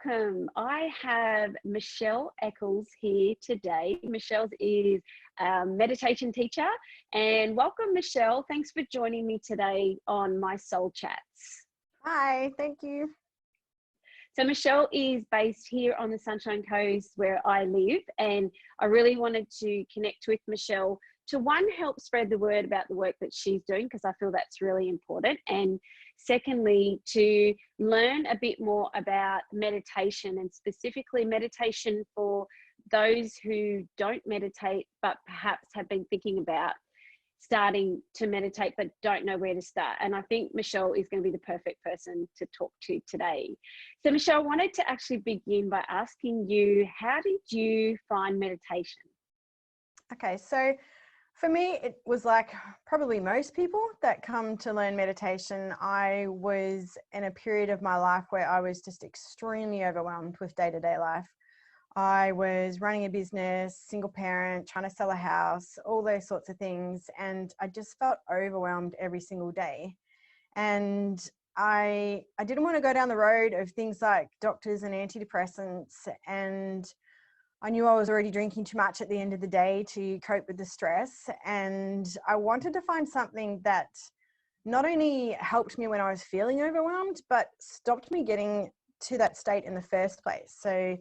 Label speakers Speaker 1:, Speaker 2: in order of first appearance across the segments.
Speaker 1: welcome. I have Michelle Eckles here today. Michelle is a meditation teacher, and welcome, Michelle. Thanks for joining me today on My Soul Chats.
Speaker 2: Hi, thank you.
Speaker 1: So Michelle is based here on the Sunshine Coast where I live, and I really wanted to connect with Michelle to, one, help spread the word about the work that she's doing, because I feel that's really important, and secondly, to learn a bit more about meditation, and specifically meditation for those who don't meditate but perhaps have been thinking about starting to meditate but don't know where to start. And I think Michelle is going to be the perfect person to talk to today. So Michelle, I wanted to actually begin by asking you, how did you find meditation?
Speaker 2: Okay, so for me, it was like probably most people that come to learn meditation. I was in a period of my life where I was just extremely overwhelmed with day-to-day life. I was running a business, single parent, trying to sell a house, all those sorts of things. And I just felt overwhelmed every single day. And I didn't want to go down the road of things like doctors and antidepressants. And I knew I was already drinking too much at the end of the day to cope with the stress. And I wanted to find something that not only helped me when I was feeling overwhelmed, but stopped me getting to that state in the first place. So,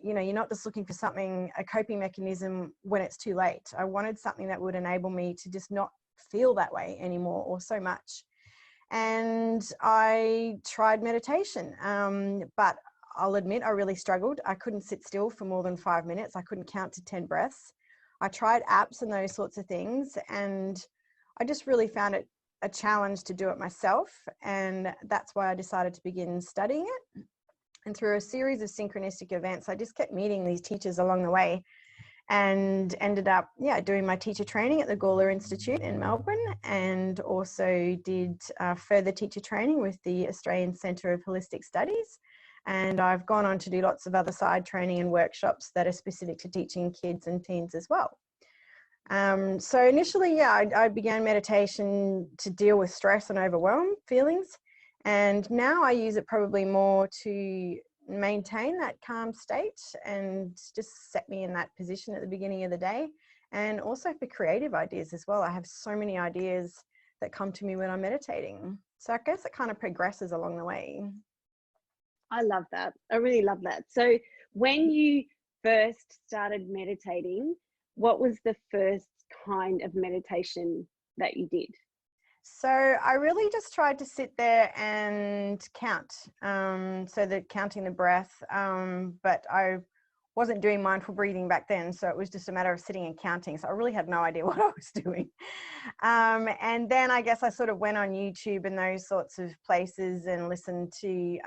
Speaker 2: you know, you're not just looking for something, a coping mechanism when it's too late. I wanted something that would enable me to just not feel that way anymore or so much. And I tried meditation, but I'll admit I really struggled. I couldn't sit still for more than 5 minutes. I couldn't count to 10 breaths. I tried apps and those sorts of things, and I just really found it a challenge to do it myself. And that's why I decided to begin studying it. And through a series of synchronistic events, I just kept meeting these teachers along the way, and ended up, doing my teacher training at the Gawler Institute in Melbourne, and also did further teacher training with the Australian Centre of Holistic Studies. And I've gone on to do lots of other side training and workshops that are specific to teaching kids and teens as well. So initially, I began meditation to deal with stress and overwhelm feelings. And now I use it probably more to maintain that calm state and just set me in that position at the beginning of the day. And also for creative ideas as well. I have so many ideas that come to me when I'm meditating. So I guess it kind of progresses along the way.
Speaker 1: I love that. I really love that. So when you first started meditating, what was the first kind of meditation that you did?
Speaker 2: So I really just tried to sit there and count, so that counting the breath, but I wasn't doing mindful breathing back then, so it was just a matter of sitting and counting. So I really had no idea what I was doing. And then I guess I sort of went on YouTube and those sorts of places and listened to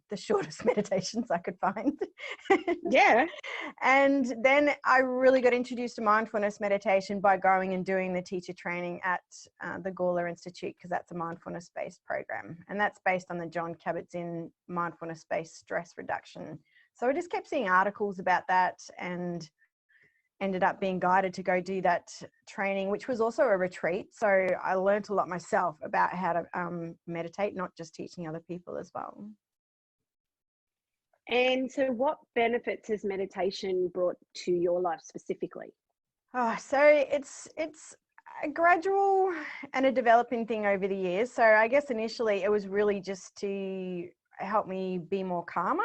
Speaker 2: the shortest meditations I could find.
Speaker 1: Yeah.
Speaker 2: And then I really got introduced to mindfulness meditation by going and doing the teacher training at the Gawler Institute, because that's a mindfulness-based program. And that's based on the Jon Kabat-Zinn mindfulness-based stress reduction. So I just kept seeing articles about that and ended up being guided to go do that training, which was also a retreat. So I learned a lot myself about how to meditate, not just teaching other people as well.
Speaker 1: And so what benefits has meditation brought to your life specifically?
Speaker 2: So it's a gradual and a developing thing over the years. So I guess initially it was really just to help me be more calmer.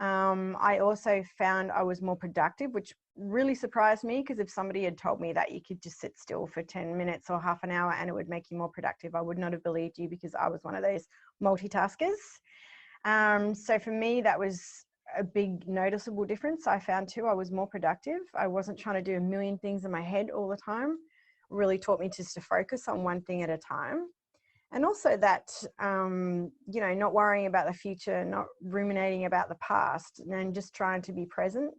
Speaker 2: I also found I was more productive, which really surprised me, because if somebody had told me that you could just sit still for 10 minutes or half an hour and it would make you more productive, I would not have believed you, because I was one of those multitaskers. So for me, that was a big noticeable difference. I found too, I was more productive. I wasn't trying to do a million things in my head all the time. It really taught me just to focus on one thing at a time. And also that, not worrying about the future, not ruminating about the past, and just trying to be present.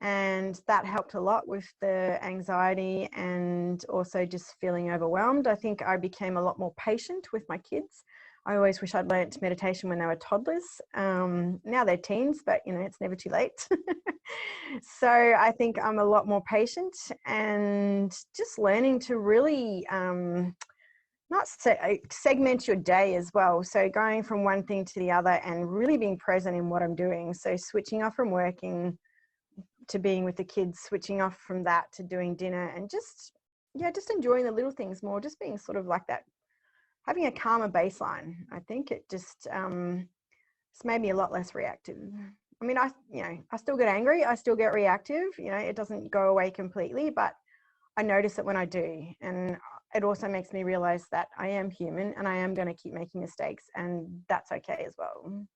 Speaker 2: And that helped a lot with the anxiety and also just feeling overwhelmed. I think I became a lot more patient with my kids. I always wish I'd learnt meditation when they were toddlers. Now they're teens, but it's never too late. So I think I'm a lot more patient and just learning to really segment your day as well. So going from one thing to the other and really being present in what I'm doing. So switching off from working to being with the kids, switching off from that to doing dinner, and just enjoying the little things more, just being sort of like that, having a calmer baseline. I think it just it's made me a lot less reactive. I mean, I still get angry, I still get reactive, it doesn't go away completely, but I notice it when I do. And it also makes me realize that I am human and I am going to keep making mistakes, and that's okay as well.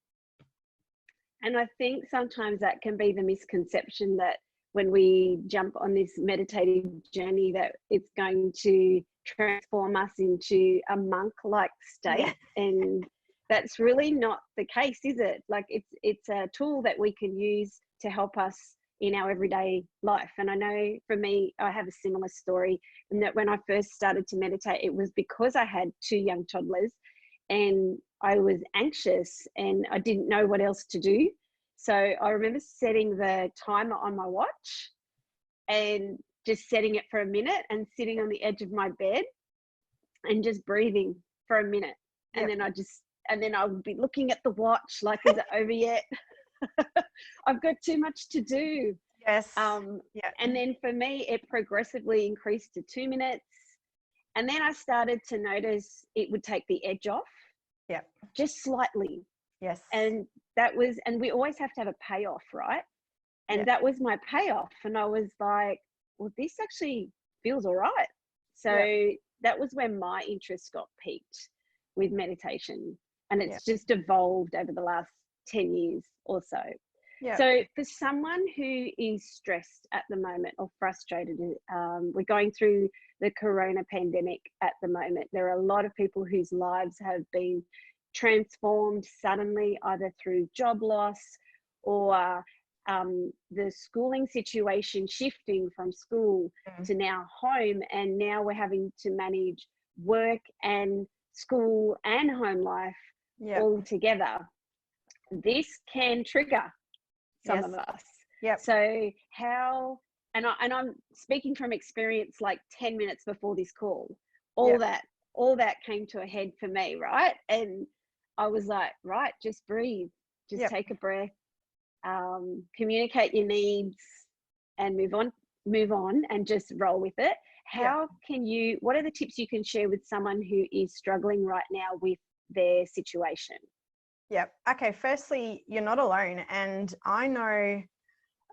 Speaker 1: And I think sometimes that can be the misconception that when we jump on this meditative journey, that it's going to transform us into a monk-like state. Yeah. And that's really not the case, is it? Like it's a tool that we can use to help us in our everyday life. And I know for me, I have a similar story in that when I first started to meditate, it was because I had 2 young toddlers and I was anxious and I didn't know what else to do. So I remember setting the timer on my watch and just setting it for a minute and sitting on the edge of my bed and just breathing for a minute. And yep. then I would be looking at the watch, like, is it over yet? I've got too much to do.
Speaker 2: Yes.
Speaker 1: Yeah. And then for me, it progressively increased to 2 minutes. And then I started to notice it would take the edge off.
Speaker 2: Yeah.
Speaker 1: Just slightly.
Speaker 2: Yes.
Speaker 1: And we always have to have a payoff, right? And that was my payoff. And I was like, well, this actually feels all right. So that was when my interest got piqued with meditation. And it's just evolved over the last 10 years or so. Yeah. So for someone who is stressed at the moment or frustrated, we're going through the corona pandemic at the moment. There are a lot of people whose lives have been transformed suddenly, either through job loss or the schooling situation shifting from school to now home. And now we're having to manage work and school and home life all together. This can trigger some of us.
Speaker 2: Yep.
Speaker 1: So how, and I'm speaking from experience, like 10 minutes before this call, all that came to a head for me, right? And I was like, right, just breathe, just take a breath, communicate your needs and move on and just roll with it. What are the tips you can share with someone who is struggling right now with their situation?
Speaker 2: Yep. Okay. Firstly, you're not alone. And I know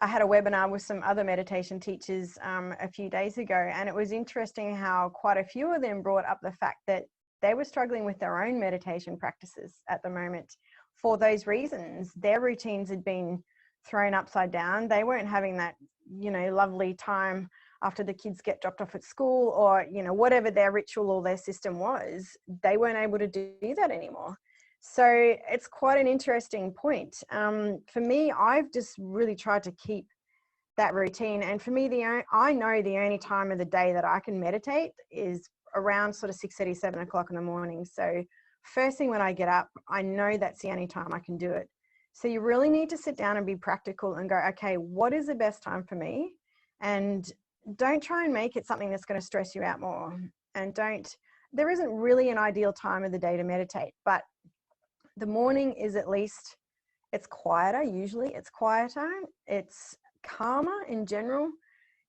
Speaker 2: I had a webinar with some other meditation teachers a few days ago, and it was interesting how quite a few of them brought up the fact that they were struggling with their own meditation practices at the moment for those reasons. Their routines had been thrown upside down. They weren't having that, lovely time after the kids get dropped off at school, or, whatever their ritual or their system was, they weren't able to do that anymore. So it's quite an interesting point. For me, I've just really tried to keep that routine. And for me, I know the only time of the day that I can meditate is around sort of 6:30, 7 o'clock in the morning. So first thing when I get up, I know that's the only time I can do it. So you really need to sit down and be practical and go, okay, what is the best time for me? And don't try and make it something that's going to stress you out more. And there isn't really an ideal time of the day to meditate, but the morning is it's quieter. Usually it's quieter. It's calmer in general.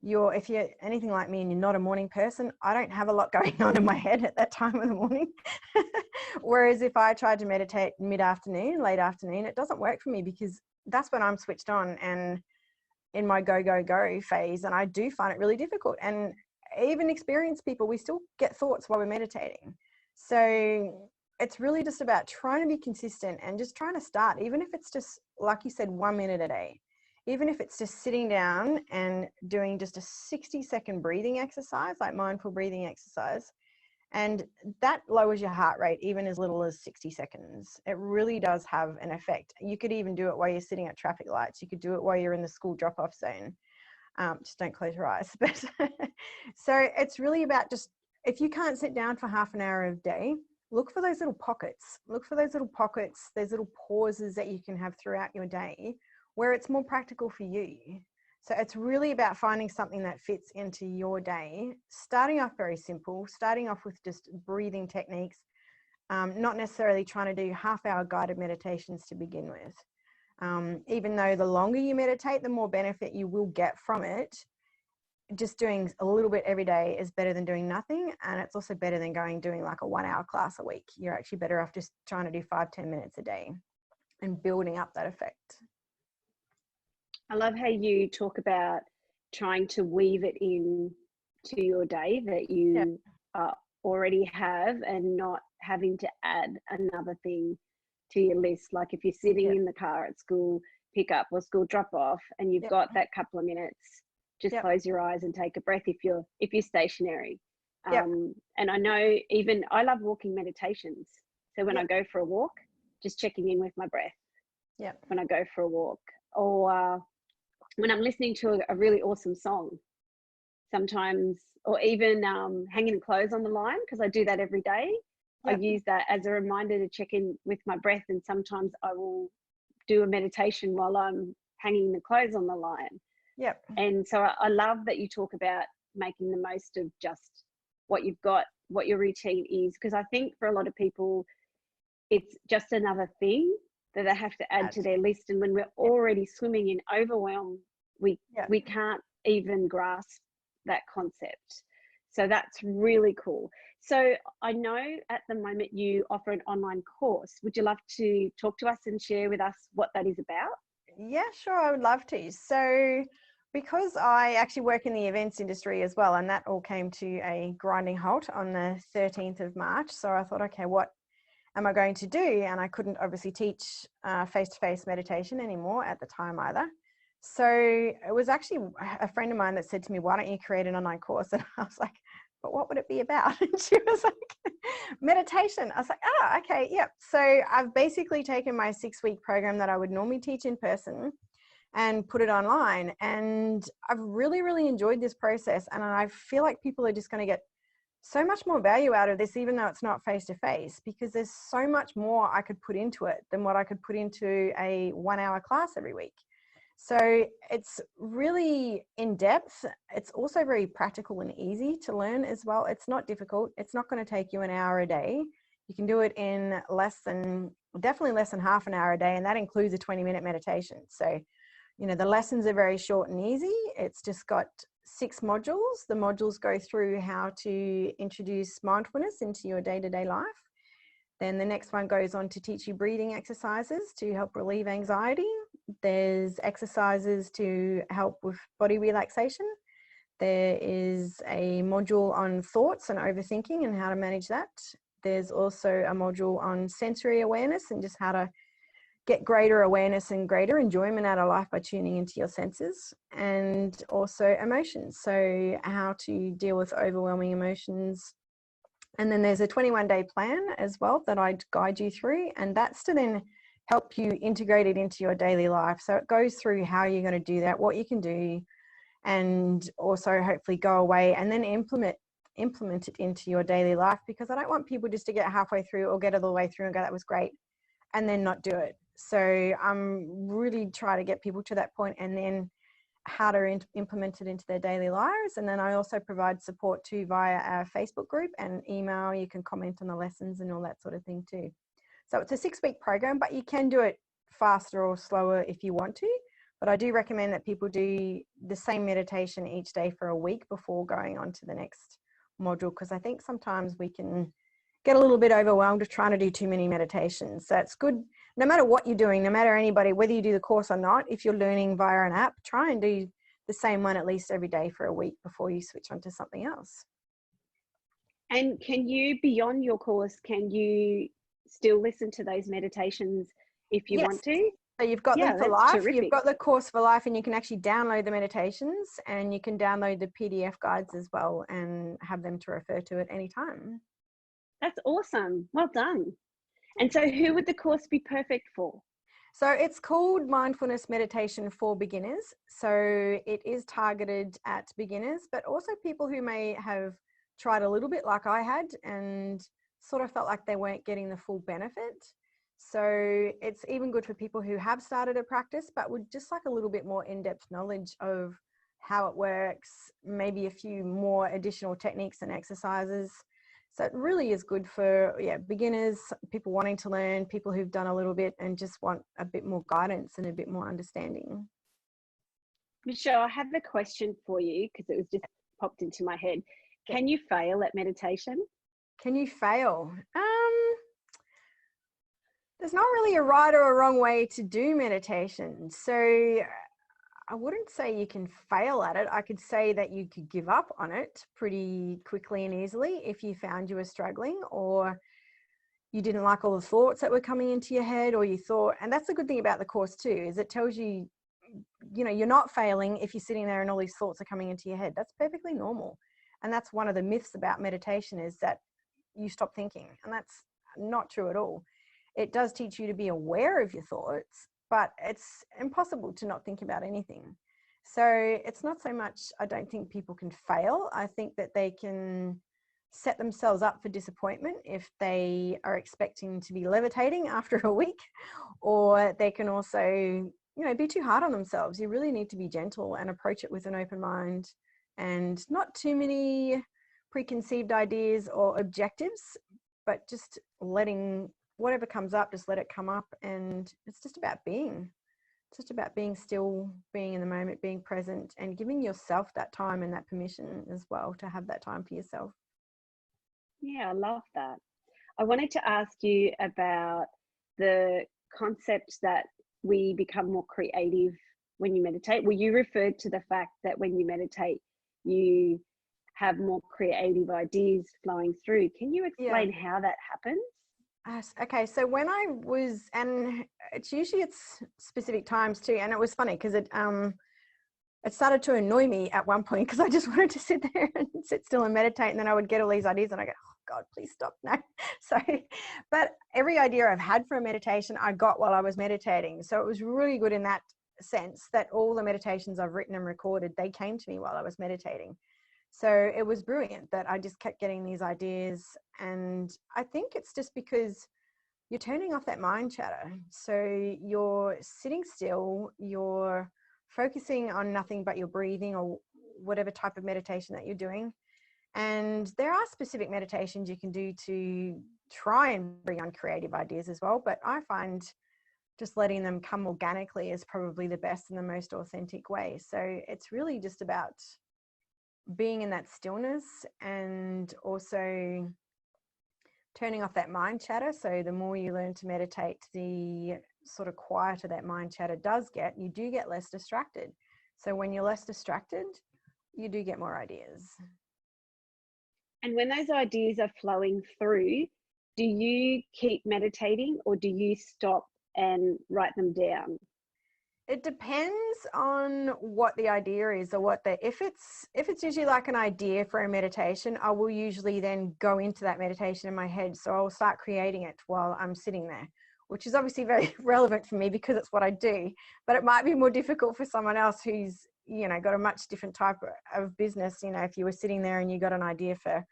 Speaker 2: If you're anything like me and you're not a morning person, I don't have a lot going on in my head at that time of the morning. Whereas if I tried to meditate mid-afternoon, late afternoon, it doesn't work for me because that's when I'm switched on and in my go, go, go phase. And I do find it really difficult. And even experienced people, we still get thoughts while we're meditating. So it's really just about trying to be consistent and just trying to start, even if it's just, like you said, 1 minute a day. Even if it's just sitting down and doing just a 60-second breathing exercise, like mindful breathing exercise, and that lowers your heart rate even as little as 60 seconds. It really does have an effect. You could even do it while you're sitting at traffic lights. You could do it while you're in the school drop-off zone. Just don't close your eyes. But so it's really about just, if you can't sit down for half an hour a day, look for those little pockets. Look for those little pockets, those little pauses that you can have throughout your day where it's more practical for you. So it's really about finding something that fits into your day, starting off very simple, starting off with just breathing techniques, not necessarily trying to do half-hour guided meditations to begin with. Even though the longer you meditate, the more benefit you will get from it. Just doing a little bit every day is better than doing nothing. And it's also better than doing like a 1 hour class a week. You're actually better off just trying to do 5-10 minutes a day and building up that effect.
Speaker 1: I love how you talk about trying to weave it in to your day that you already have, and not having to add another thing to your list. Like if you're sitting in the car at school pick up or school drop off and you've got that couple of minutes, just close your eyes and take a breath if you're stationary. And I know, even I love walking meditations. So when I go for a walk, just checking in with my breath. When I go for a walk, or when I'm listening to a really awesome song sometimes, or even hanging clothes on the line, because I do that every day. I use that as a reminder to check in with my breath, and sometimes I will do a meditation while I'm hanging the clothes on the line. And so I love that you talk about making the most of just what you've got, what your routine is, because I think for a lot of people it's just another thing that they have to add to their list, and when we're already swimming in overwhelm, we can't even grasp that concept. So that's really cool. So I know at the moment you offer an online course. Would you love to talk to us and share with us what that is about?
Speaker 2: Yeah, sure, I would love to. So because I actually work in the events industry as well, and that all came to a grinding halt on the 13th of March. So I thought, okay, what am I going to do? And I couldn't obviously teach face-to-face meditation anymore at the time either. So it was actually a friend of mine that said to me, why don't you create an online course? And I was like, but what would it be about? And she was like, meditation. I was like, oh, okay, yep. So I've basically taken my 6-week program that I would normally teach in person and put it online. And I've really, really enjoyed this process. And I feel like people are just going to get so much more value out of this, even though it's not face-to-face, because there's so much more I could put into it than what I could put into a 1-hour class every week. So it's really in depth. It's also very practical and easy to learn as well. It's not difficult. It's not going to take you an hour a day. You can do it in definitely less than half an hour a day. And that includes a 20-minute meditation. So, you know, the lessons are very short and easy. It's just got 6 modules. The modules go through how to introduce mindfulness into your day-to-day life. Then the next one goes on to teach you breathing exercises to help relieve anxiety. There's exercises to help with body relaxation. There is a module on thoughts and overthinking and how to manage that. There's also a module on sensory awareness and just how to get greater awareness and greater enjoyment out of life by tuning into your senses, and also emotions. So how to deal with overwhelming emotions. And then there's a 21-day plan as well that I'd guide you through, and that's to then help you integrate it into your daily life. So it goes through how you're going to do that, what you can do, and also hopefully go away and then implement it into your daily life, because I don't want people just to get halfway through or get all the way through and go, that was great, and then not do it. So I'm really trying to get people to that point, and then how to implement it into their daily lives. And then I also provide support too via our Facebook group and email. You can comment on the lessons and all that sort of thing too. So it's a 6-week program, but you can do it faster or slower if you want to. But I do recommend that people do the same meditation each day for a week before going on to the next module, because I think sometimes we can get a little bit overwhelmed with trying to do too many meditations. So it's good, no matter what you're doing, no matter anybody, whether you do the course or not, if you're learning via an app, try and do the same one at least every day for a week before you switch on to something else.
Speaker 1: And can you, beyond your course, can you still listen to those meditations if you want to?
Speaker 2: So you've got them for life.
Speaker 1: Terrific.
Speaker 2: You've got the course for life, and you can actually download the meditations, and you can download the PDF guides as well and have them to refer to at any time.
Speaker 1: That's awesome. Well done. And so who would the course be perfect for?
Speaker 2: So it's called Mindfulness Meditation for Beginners. So it is targeted at beginners, but also people who may have tried a little bit like I had and sort of felt like they weren't getting the full benefit. So it's even good for people who have started a practice but would just like a little bit more in-depth knowledge of how it works, maybe a few more additional techniques and exercises. So it really is good for beginners, people wanting to learn, people who've done a little bit and just want a bit more guidance and a bit more understanding.
Speaker 1: Michelle, I have a question for you because it was just popped into my head. Can you fail at meditation?
Speaker 2: Can you fail? There's not really a right or a wrong way to do meditation. So I wouldn't say you can fail at it. I could say that you could give up on it pretty quickly and easily if you found you were struggling, or you didn't like all the thoughts that were coming into your head, or you thought, and that's the good thing about the course too, is it tells you, you're not failing if you're sitting there and all these thoughts are coming into your head. That's perfectly normal. And that's one of the myths about meditation, is that you stop thinking, and that's not true at all. It does teach you to be aware of your thoughts, but it's impossible to not think about anything. So it's not so much, I don't think people can fail. I think that they can set themselves up for disappointment if they are expecting to be levitating after a week, or they can also, be too hard on themselves. You really need to be gentle and approach it with an open mind and not too many preconceived ideas or objectives, but just letting whatever comes up, just let it come up. And it's just about being. It's just about being still, being in the moment, being present, and giving yourself that time and that permission as well to have that time for yourself.
Speaker 1: Yeah, I love that. I wanted to ask you about the concept that we become more creative when you meditate. Well, you referred to the fact that when you meditate, you have more creative ideas flowing through. Can you explain how that happens?
Speaker 2: Okay, so when I was, and it's usually it's specific times too, and it was funny because it started to annoy me at one point because I just wanted to sit there and sit still and meditate, and then I would get all these ideas and I go, oh God, please stop now. So, but every idea I've had for a meditation, I got while I was meditating. So it was really good in that sense that all the meditations I've written and recorded, they came to me while I was meditating. So it was brilliant that I just kept getting these ideas. And I think it's just because you're turning off that mind chatter. So you're sitting still, you're focusing on nothing but your breathing or whatever type of meditation that you're doing. And there are specific meditations you can do to try and bring on creative ideas as well. But I find just letting them come organically is probably the best and the most authentic way. So it's really just about being in that stillness and also turning off that mind chatter. So the more you learn to meditate, the sort of quieter that mind chatter does get. You do get less distracted. So when you're less distracted, you do get more ideas.
Speaker 1: And when those ideas are flowing through, do you keep meditating or do you stop and write them down?
Speaker 2: It depends on what the idea is, or if it's usually like an idea for a meditation, I will usually then go into that meditation in my head. So I'll start creating it while I'm sitting there, which is obviously very relevant for me because it's what I do, but it might be more difficult for someone else who's, got a much different type of business. If you were sitting there and you got an idea for,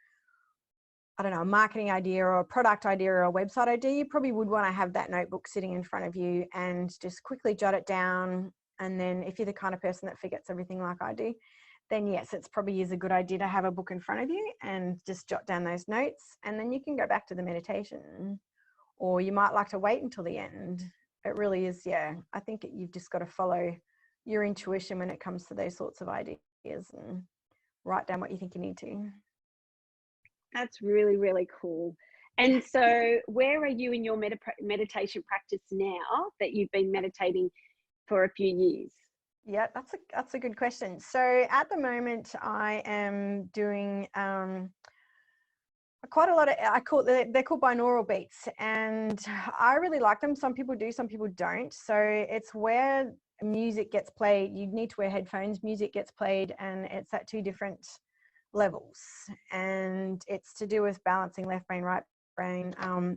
Speaker 2: I don't know, a marketing idea or a product idea or a website idea, you probably would want to have that notebook sitting in front of you and just quickly jot it down. And then if you're the kind of person that forgets everything like I do, then yes, it's probably is a good idea to have a book in front of you and just jot down those notes. And then you can go back to the meditation, or you might like to wait until the end. It really is, I think you've just got to follow your intuition when it comes to those sorts of ideas and write down what you think you need to.
Speaker 1: That's really, really cool. And so where are you in your meditation practice now that you've been meditating for a few years?
Speaker 2: Yeah, that's a good question. So at the moment I am doing quite a lot of, they're called binaural beats, and I really like them. Some people do, some people don't. So it's where music gets played. You need to wear headphones, music gets played, and it's at two different levels, and it's to do with balancing left brain, right brain,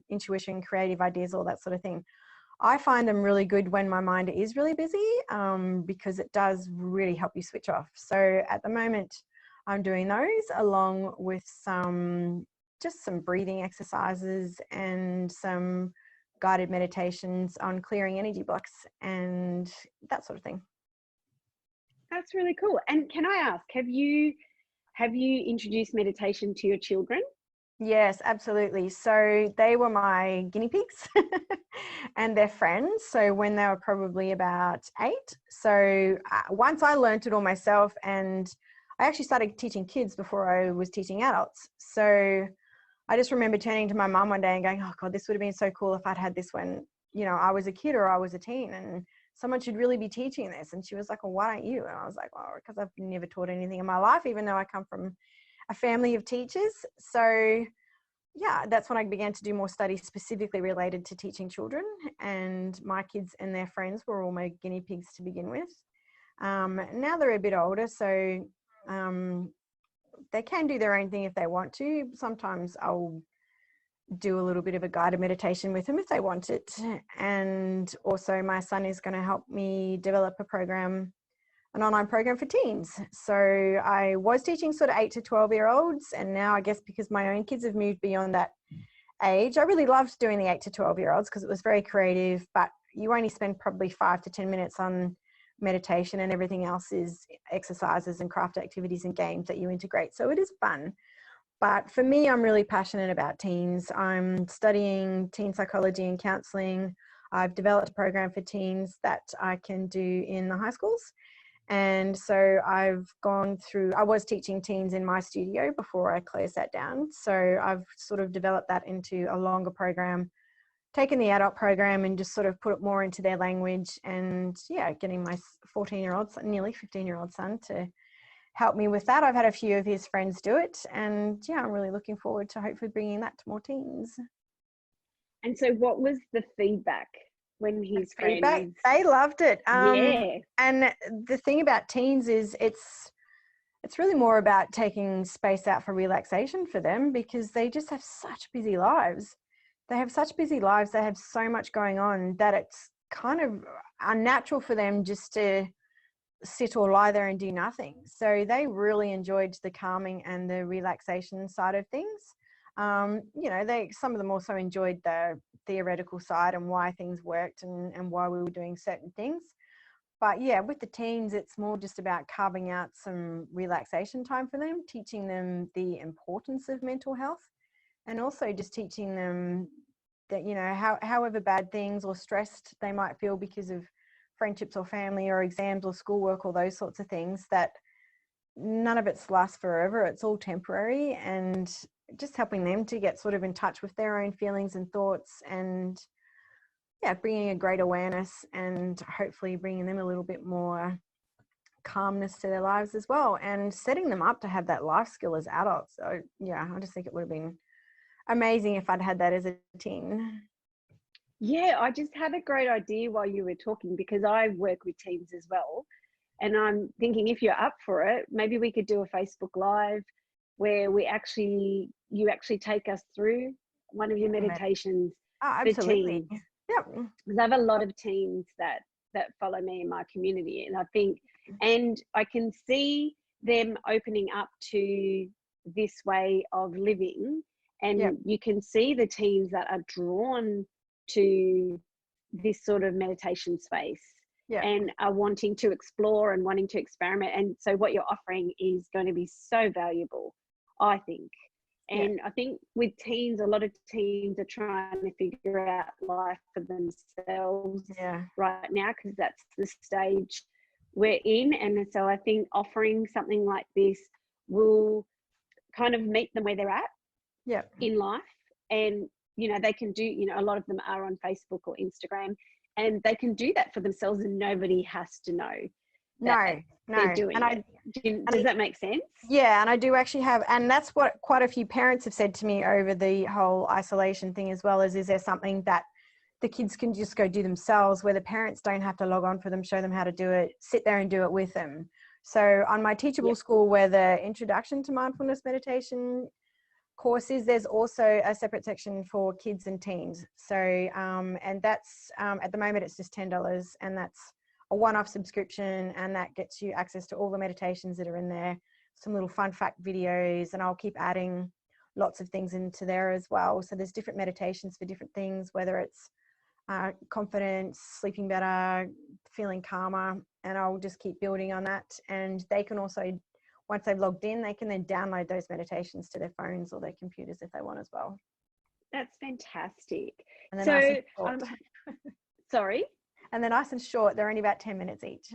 Speaker 2: intuition, creative ideas, all that sort of thing. I find them really good when my mind is really busy, because it does really help you switch off. So at the moment I'm doing those along with some breathing exercises and some guided meditations on clearing energy blocks and that sort of thing.
Speaker 1: That's really cool. And can I ask, have you introduced meditation to your children?
Speaker 2: Yes, absolutely. So they were my guinea pigs and their friends. So when they were probably about 8. So once I learned it all myself, and I actually started teaching kids before I was teaching adults. So I just remember turning to my mum one day and going, oh God, this would have been so cool if I'd had this when, you know, I was a kid or I was a teen, and someone should really be teaching this. And she was like, well, why don't you? And I was like, well, because I've never taught anything in my life, even though I come from a family of teachers. So yeah, that's when I began to do more studies specifically related to teaching children, and my kids and their friends were all my guinea pigs to begin with. Now they're a bit older, so they can do their own thing if they want to. Sometimes I'll do a little bit of a guided meditation with them if they want it. And also my son is going to help me develop an online program for teens. So I was teaching sort of 8 to 12-year-olds, and now I guess because my own kids have moved beyond that age, I really loved doing the 8 to 12-year-olds because it was very creative, but you only spend probably 5 to 10 minutes on meditation, and everything else is exercises and craft activities and games that you integrate. So it is fun. But for me, I'm really passionate about teens. I'm studying teen psychology and counseling. I've developed a program for teens that I can do in the high schools. And so I've gone through, I was teaching teens in my studio before I closed that down. So I've sort of developed that into a longer program, taken the adult program and just sort of put it more into their language, and yeah, getting my 14-year-old, nearly 15-year-old son to help me with that. I've had a few of his friends do it, and yeah, I'm really looking forward to hopefully bringing that to more teens.
Speaker 1: And so what was the feedback when his
Speaker 2: Feedback?
Speaker 1: friends?
Speaker 2: They loved it.
Speaker 1: Yeah.
Speaker 2: And the thing about teens is it's really more about taking space out for relaxation for them, because they just have such busy lives. They have such busy lives. They have so much going on that it's kind of unnatural for them just to sit or lie there and do nothing. So they really enjoyed the calming and the relaxation side of things. You know, some of them also enjoyed the theoretical side and why things worked and why we were doing certain things. But yeah, with the teens, it's more just about carving out some relaxation time for them, teaching them the importance of mental health, and also just teaching them that, you know, however bad things or stressed they might feel because of friendships or family or exams or schoolwork or those sorts of things, that none of it's lasts forever. It's all temporary, and just helping them to get sort of in touch with their own feelings and thoughts, and yeah, bringing a great awareness and hopefully bringing them a little bit more calmness to their lives as well, and setting them up to have that life skill as adults. So yeah, I just think it would have been amazing if I'd had that as a teen.
Speaker 1: Yeah, I just had a great idea while you were talking, because I work with teens as well. And I'm thinking, if you're up for it, maybe we could do a Facebook Live where you actually take us through one of your meditations for
Speaker 2: Absolutely.
Speaker 1: teens.
Speaker 2: Yep.
Speaker 1: Because I have a lot of teens that follow me in my community, and I think, and I can see them opening up to this way of living, and
Speaker 2: Yep.
Speaker 1: you can see the teens that are drawn to this sort of meditation space,
Speaker 2: Yep.
Speaker 1: and are wanting to explore and wanting to experiment. And so what you're offering is going to be so valuable, I think. And I think with teens, a lot of teens are trying to figure out life for themselves right now, because that's the stage we're in. And so I think offering something like this will kind of meet them where they're at in life. And, you know, they can do, you know, a lot of them are on Facebook or Instagram, and they can do that for themselves, and nobody has to know that they're doing it. Does that make sense?
Speaker 2: Yeah, and I do actually have, and that's what quite a few parents have said to me over the whole isolation thing as well, is there something that the kids can just go do themselves, where the parents don't have to log on for them, show them how to do it, sit there and do it with them. So on my Teachable School, where the Introduction to Mindfulness Meditation course is, there's also a separate section for kids and teens. So and that's at the moment it's just $10, and that's a one-off subscription, and that gets you access to all the meditations that are in there, some little fun fact videos, and I'll keep adding lots of things into there as well. So there's different meditations for different things, whether it's confidence, sleeping better, feeling calmer, and I'll just keep building on that. And they can also, once they've logged in, they can then download those meditations to their phones or their computers if they want as well.
Speaker 1: That's fantastic.
Speaker 2: And they're
Speaker 1: So,
Speaker 2: nice and short.
Speaker 1: Sorry?
Speaker 2: And they're nice and short. They're only about 10 minutes each.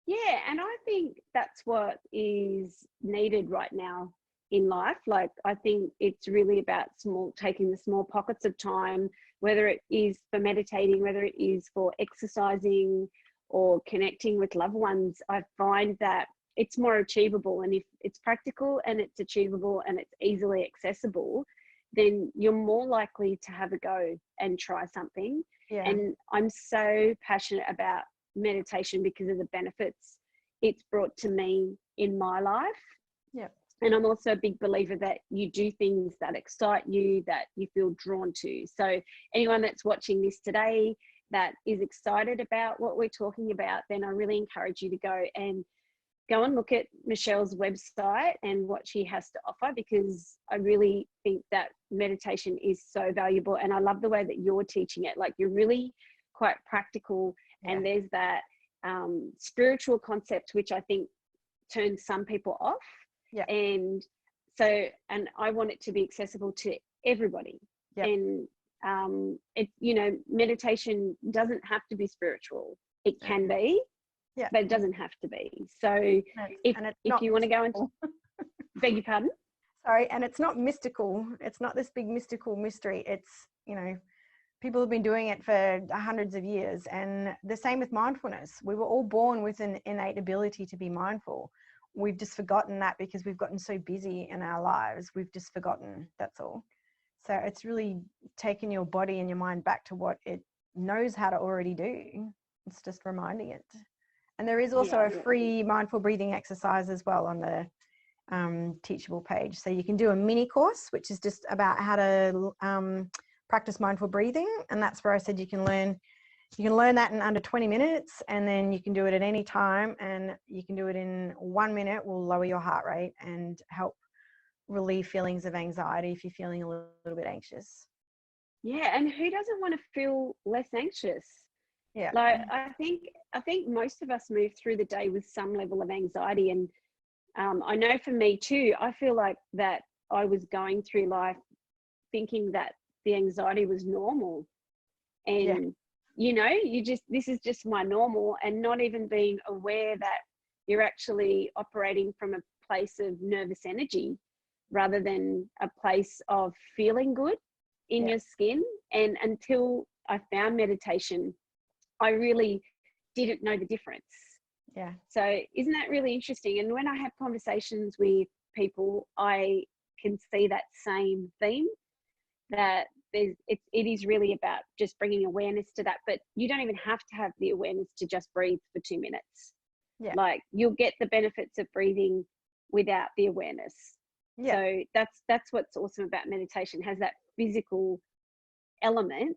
Speaker 1: Yeah, and I think that's what is needed right now in life. Like, I think it's really about taking the small pockets of time, whether it is for meditating, whether it is for exercising or connecting with loved ones. I find that it's more achievable, and if it's practical and it's achievable and it's easily accessible, then you're more likely to have a go and try something.
Speaker 2: Yeah.
Speaker 1: And I'm so passionate about meditation because of the benefits it's brought to me in my life.
Speaker 2: Yeah.
Speaker 1: And I'm also a big believer that you do things that excite you, that you feel drawn to. So anyone that's watching this today that is excited about what we're talking about, then I really encourage you to go and look at Michelle's website and what she has to offer, because I really think that meditation is so valuable. And I love the way that you're teaching it. Like, you're really quite practical. Yeah. And there's that spiritual concept, which I think turns some people off.
Speaker 2: Yeah.
Speaker 1: And I want it to be accessible to everybody. Yeah. And meditation doesn't have to be spiritual. It can be. Yeah. But it doesn't have to be. So if you want to go into, beg your pardon?
Speaker 2: Sorry, and it's not mystical. It's not this big mystical mystery. It's, people have been doing it for hundreds of years. And the same with mindfulness. We were all born with an innate ability to be mindful. We've just forgotten that because we've gotten so busy in our lives. We've just forgotten, that's all. So it's really taking your body and your mind back to what it knows how to already do. It's just reminding it. And there is also a free mindful breathing exercise as well on the Teachable page. So you can do a mini course, which is just about how to practice mindful breathing. And that's where I said you can learn that in under 20 minutes, and then you can do it at any time, and you can do it in 1 minute. Will lower your heart rate and help relieve feelings of anxiety if you're feeling a little bit anxious.
Speaker 1: Yeah, and who doesn't want to feel less anxious?
Speaker 2: Yeah.
Speaker 1: Like, I think most of us move through the day with some level of anxiety, and I know for me too, I feel like that I was going through life thinking that the anxiety was normal, and this is just my normal, and not even being aware that you're actually operating from a place of nervous energy rather than a place of feeling good in your skin. And until I found meditation, I really didn't know the difference.
Speaker 2: Yeah.
Speaker 1: So isn't that really interesting? And when I have conversations with people, I can see that same theme, that it is really about just bringing awareness to that. But you don't even have to have the awareness to just breathe for 2 minutes. Yeah. Like, you'll get the benefits of breathing without the awareness. Yeah. So that's what's awesome about meditation. It has that physical element,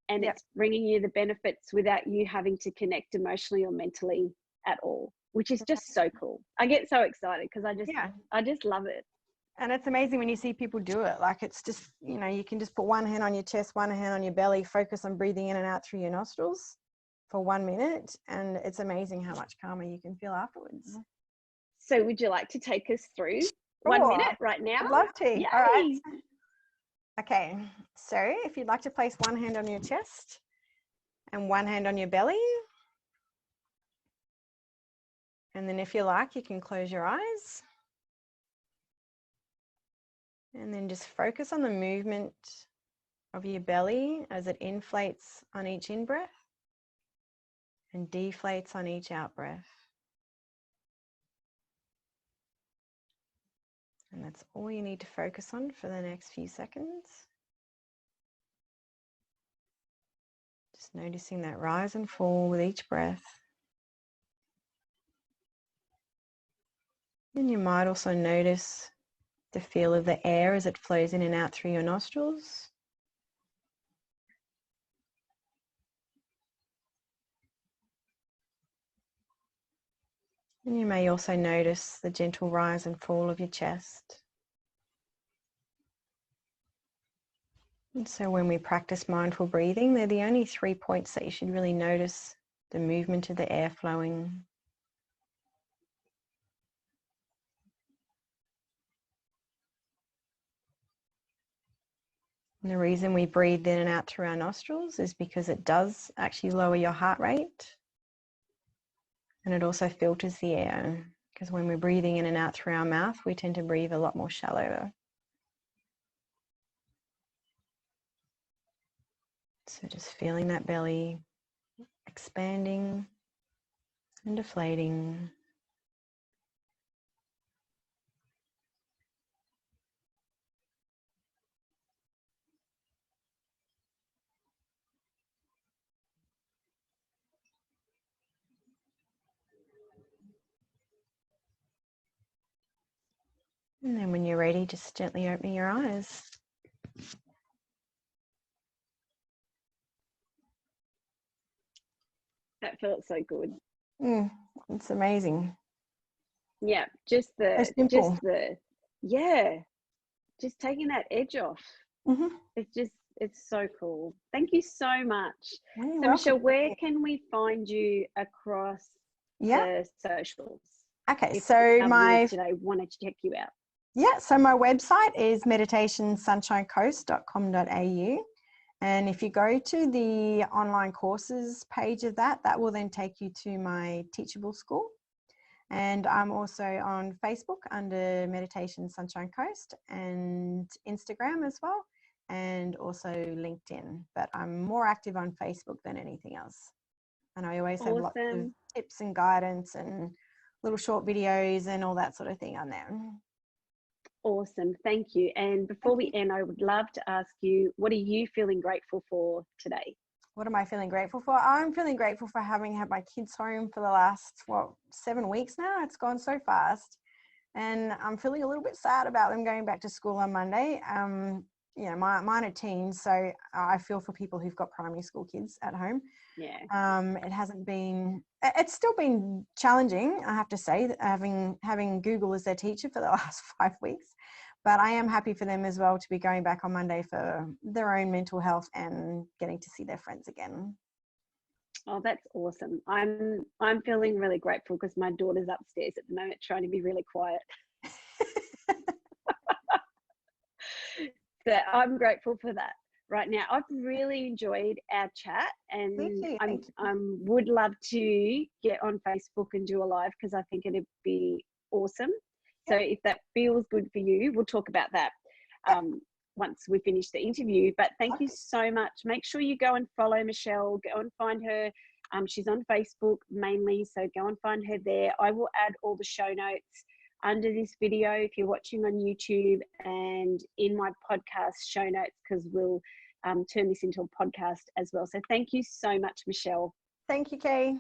Speaker 1: and it's bringing you the benefits without you having to connect emotionally or mentally at all, which is just so cool. I get so excited because I just love it.
Speaker 2: And it's amazing when you see people do it. Like, it's just, you can just put one hand on your chest, one hand on your belly, focus on breathing in and out through your nostrils for 1 minute. And it's amazing how much calmer you can feel afterwards.
Speaker 1: So would you like to take us through 1 minute right now?
Speaker 2: I'd love to.
Speaker 1: Yay.
Speaker 2: All right. Okay. So if you'd like to place one hand on your chest and one hand on your belly. And then if you like, you can close your eyes. And then just focus on the movement of your belly as it inflates on each in-breath and deflates on each out-breath. And that's all you need to focus on for the next few seconds. Just noticing that rise and fall with each breath. And you might also notice the feel of the air as it flows in and out through your nostrils. And you may also notice the gentle rise and fall of your chest. And so when we practice mindful breathing, they're the only 3 points that you should really notice: the movement of the air flowing, and the reason we breathe in and out through our nostrils is because it does actually lower your heart rate, and it also filters the air, because when we're breathing in and out through our mouth, we tend to breathe a lot more shallow. So just feeling that belly expanding and deflating. And then when you're ready, just gently open your eyes.
Speaker 1: That felt so good.
Speaker 2: It's amazing.
Speaker 1: Yeah, just
Speaker 2: So simple.
Speaker 1: yeah, just taking that edge off.
Speaker 2: Mm-hmm.
Speaker 1: It's so cool. Thank you so much.
Speaker 2: You're
Speaker 1: So
Speaker 2: welcome.
Speaker 1: Michelle, where can we find you across the socials?
Speaker 2: Okay,
Speaker 1: If
Speaker 2: so
Speaker 1: our
Speaker 2: my
Speaker 1: viewers today wanted to check you out.
Speaker 2: so my website is meditationsunshinecoast.com.au. And if you go to the online courses page of that will then take you to my Teachable School. And I'm also on Facebook under Meditation Sunshine Coast, and Instagram as well, and also LinkedIn. But I'm more active on Facebook than anything else. And I always have lots of tips and guidance and little short videos and all that sort of thing on there.
Speaker 1: Awesome. Thank you. And before we end, I would love to ask you, what are you feeling grateful for today?
Speaker 2: What am I feeling grateful for? I'm feeling grateful for having had my kids home for the last, 7 weeks now. It's gone so fast. And I'm feeling a little bit sad about them going back to school on Monday. Mine are teens, so I feel for people who've got primary school kids at home.
Speaker 1: Yeah.
Speaker 2: It's still been challenging, I have to say, having Google as their teacher for the last 5 weeks. But I am happy for them as well to be going back on Monday for their own mental health and getting to see their friends again.
Speaker 1: Oh, that's awesome. I'm feeling really grateful because my daughter's upstairs at the moment trying to be really quiet. So I'm grateful for that right now. I've really enjoyed our chat, and
Speaker 2: Thank you.
Speaker 1: I would love to get on Facebook and do a live because I think it'd be awesome. So if that feels good for you, we'll talk about that once we finish the interview. But thank you so much. Make sure you go and follow Michelle. Go and find her. She's on Facebook mainly, so go and find her there. I will add all the show notes under this video if you're watching on YouTube, and in my podcast show notes, because we'll turn this into a podcast as well. So thank you so much, Michelle.
Speaker 2: Thank you, Kaye.